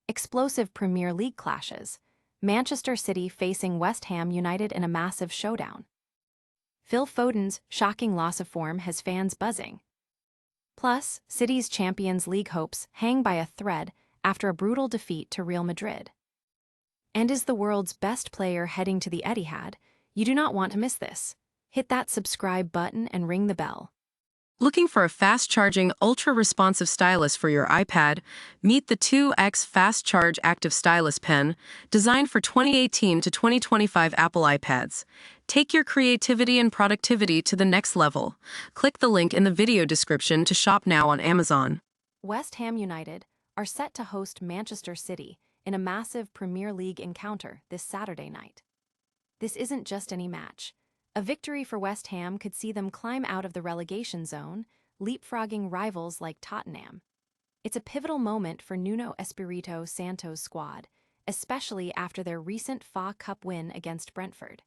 Explosive Premier League clashes. Manchester City facing West Ham United in a massive showdown. Phil Foden's shocking loss of form has fans buzzing. Plus, City's Champions League hopes hang by a thread after a brutal defeat to Real Madrid. And is the world's best player heading to the Etihad? You do not want to miss this. Hit that subscribe button and ring the bell. Looking for a fast-charging, ultra-responsive stylus for your iPad? Meet the 2X Fast Charge Active Stylus Pen, designed for 2018 to 2025 Apple iPads. Take your creativity and productivity to the next level. Click the link in the video description to shop now on Amazon. West Ham United are set to host Manchester City in a massive Premier League encounter this Saturday night. This isn't just any match. A victory for West Ham could see them climb out of the relegation zone, leapfrogging rivals like Tottenham. It's a pivotal moment for Nuno Espirito Santo's squad, especially after their recent FA Cup win against Brentford.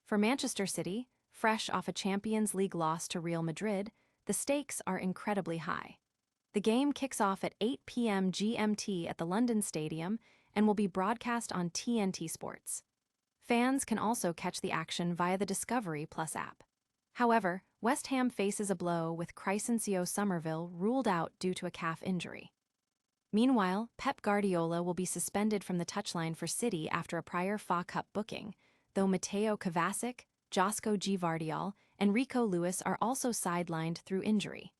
For Manchester City, fresh off a Champions League loss to Real Madrid, the stakes are incredibly high. The game kicks off at 8 p.m. GMT at the London Stadium and will be broadcast on TNT Sports. Fans can also catch the action via the Discovery Plus app. However, West Ham faces a blow with Crysencio Somerville ruled out due to a calf injury. Meanwhile, Pep Guardiola will be suspended from the touchline for City after a prior FA Cup booking, though Mateo Kovacic, Josko Gvardiol, and Rico Lewis are also sidelined through injury.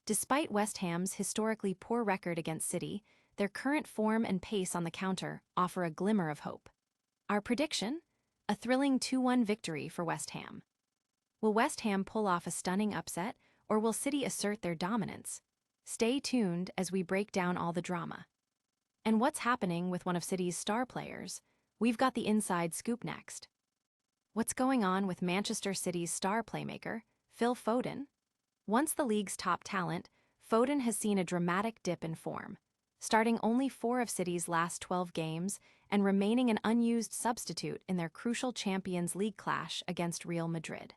Despite West Ham's historically poor record against City, their current form and pace on the counter offer a glimmer of hope. Our prediction? A thrilling 2-1 victory for West Ham. Will West Ham pull off a stunning upset, or will City assert their dominance? Stay tuned as we break down all the drama. And what's happening with one of City's star players? We've got the inside scoop next. What's going on with Manchester City's star playmaker, Phil Foden? Once the league's top talent, Foden has seen a dramatic dip in form, starting only 4 of City's last 12 games and remaining an unused substitute in their crucial Champions League clash against Real Madrid.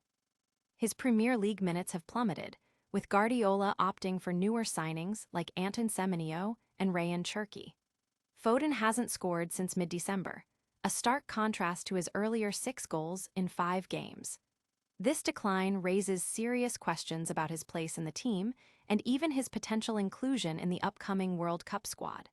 His Premier League minutes have plummeted, with Guardiola opting for newer signings like Anton Semenyo and Ryan Cherki. Foden hasn't scored since mid-December, a stark contrast to his earlier 6 goals in 5 games. This decline raises serious questions about his place in the team and even his potential inclusion in the upcoming World Cup squad.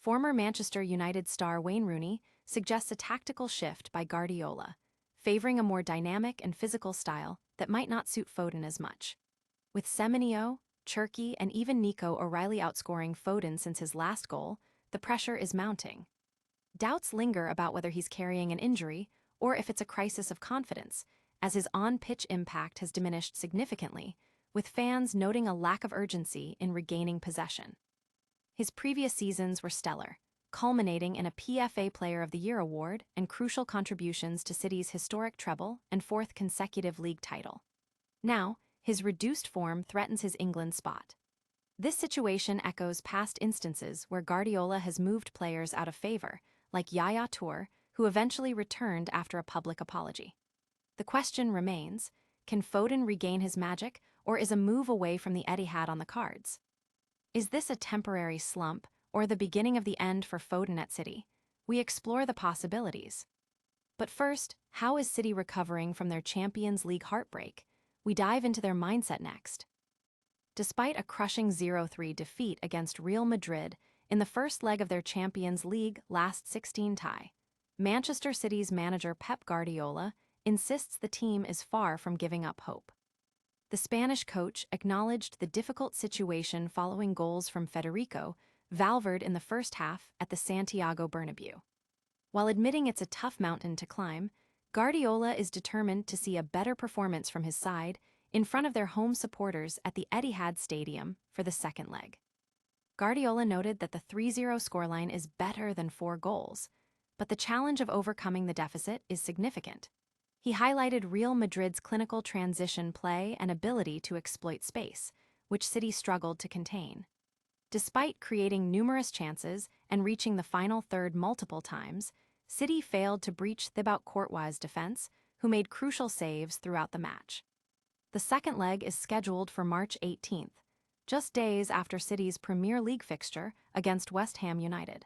Former Manchester United star Wayne Rooney suggests a tactical shift by Guardiola, favoring a more dynamic and physical style that might not suit Foden as much. With Semenyo, Cherki, and even Nico O'Reilly outscoring Foden since his last goal, the pressure is mounting. Doubts linger about whether he's carrying an injury or if it's a crisis of confidence, as his on-pitch impact has diminished significantly, with fans noting a lack of urgency in regaining possession. His previous seasons were stellar, culminating in a PFA Player of the Year award and crucial contributions to City's historic treble and 4th consecutive league title. Now, his reduced form threatens his England spot. This situation echoes past instances where Guardiola has moved players out of favor, like Yaya Toure, who eventually returned after a public apology. The question remains, can Foden regain his magic, or is a move away from the Etihad on the cards? Is this a temporary slump, or the beginning of the end for Foden at City? We explore the possibilities. But first, how is City recovering from their Champions League heartbreak? We dive into their mindset next. Despite a crushing 0-3 defeat against Real Madrid in the first leg of their Champions League last 16 tie, Manchester City's manager Pep Guardiola insists the team is far from giving up hope. The Spanish coach acknowledged the difficult situation following goals from Federico Valverde in the first half at the Santiago Bernabéu. While admitting it's a tough mountain to climb, Guardiola is determined to see a better performance from his side in front of their home supporters at the Etihad Stadium for the second leg. Guardiola noted that the 3-0 scoreline is better than 4 goals, but the challenge of overcoming the deficit is significant. He highlighted Real Madrid's clinical transition play and ability to exploit space, which City struggled to contain. Despite creating numerous chances and reaching the final third multiple times, City failed to breach Thibaut Courtois' defense, who made crucial saves throughout the match. The second leg is scheduled for March 18th, just days after City's Premier League fixture against West Ham United.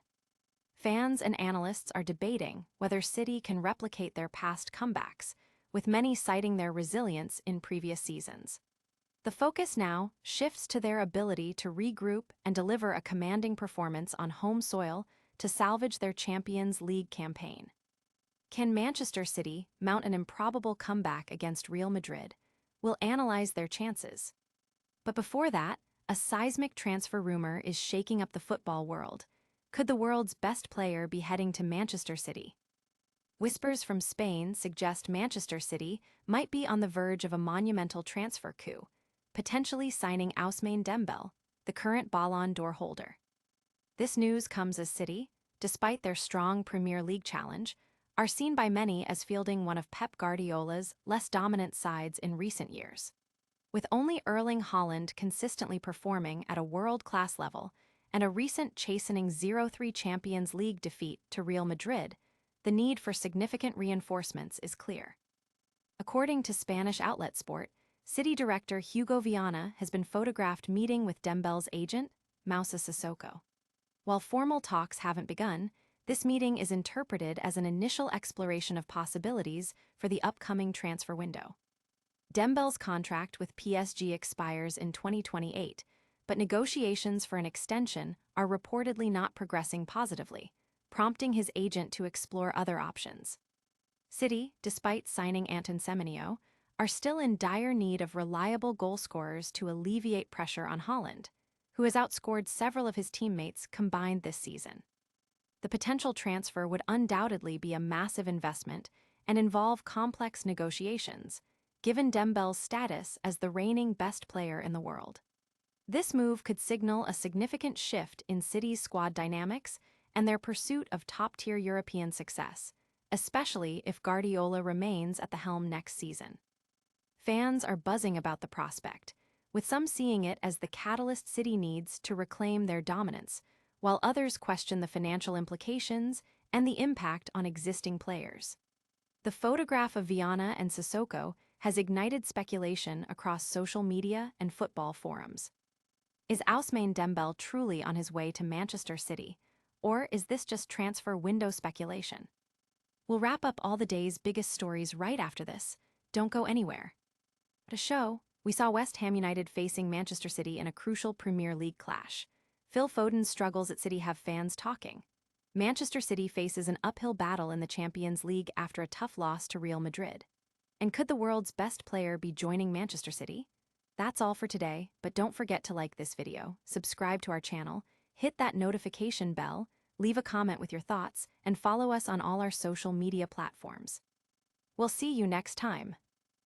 Fans and analysts are debating whether City can replicate their past comebacks, with many citing their resilience in previous seasons. The focus now shifts to their ability to regroup and deliver a commanding performance on home soil to salvage their Champions League campaign. Can Manchester City mount an improbable comeback against Real Madrid? We'll analyze their chances. But before that, a seismic transfer rumor is shaking up the football world. Could the world's best player be heading to Manchester City? Whispers from Spain suggest Manchester City might be on the verge of a monumental transfer coup, potentially signing Ousmane Dembele, the current Ballon d'Or holder. This news comes as City, despite their strong Premier League challenge, are seen by many as fielding one of Pep Guardiola's less dominant sides in recent years. With only Erling Haaland consistently performing at a world-class level and a recent chastening 0-3 Champions League defeat to Real Madrid, the need for significant reinforcements is clear. According to Spanish outlet Sport, City director Hugo Viana has been photographed meeting with Dembele's agent, Moussa Sissoko. While formal talks haven't begun, this meeting is interpreted as an initial exploration of possibilities for the upcoming transfer window. Dembele's contract with PSG expires in 2028, but negotiations for an extension are reportedly not progressing positively, prompting his agent to explore other options. City, despite signing Anton Semenyo, are still in dire need of reliable goal scorers to alleviate pressure on Haaland, who has outscored several of his teammates combined this season. The potential transfer would undoubtedly be a massive investment and involve complex negotiations, given Dembele's status as the reigning best player in the world. This move could signal a significant shift in City's squad dynamics and their pursuit of top-tier European success, especially if Guardiola remains at the helm next season. Fans are buzzing about the prospect, with some seeing it as the catalyst City needs to reclaim their dominance, while others question the financial implications and the impact on existing players. The photograph of Viana and Sissoko has ignited speculation across social media and football forums. Is Ousmane Dembele truly on his way to Manchester City, or is this just transfer window speculation? We'll wrap up all the day's biggest stories right after this. Don't go anywhere. At a show, we saw West Ham United facing Manchester City in a crucial Premier League clash. Phil Foden's struggles at City have fans talking. Manchester City faces an uphill battle in the Champions League after a tough loss to Real Madrid. And could the world's best player be joining Manchester City? That's all for today, but don't forget to like this video, subscribe to our channel, hit that notification bell, leave a comment with your thoughts, and follow us on all our social media platforms. We'll see you next time.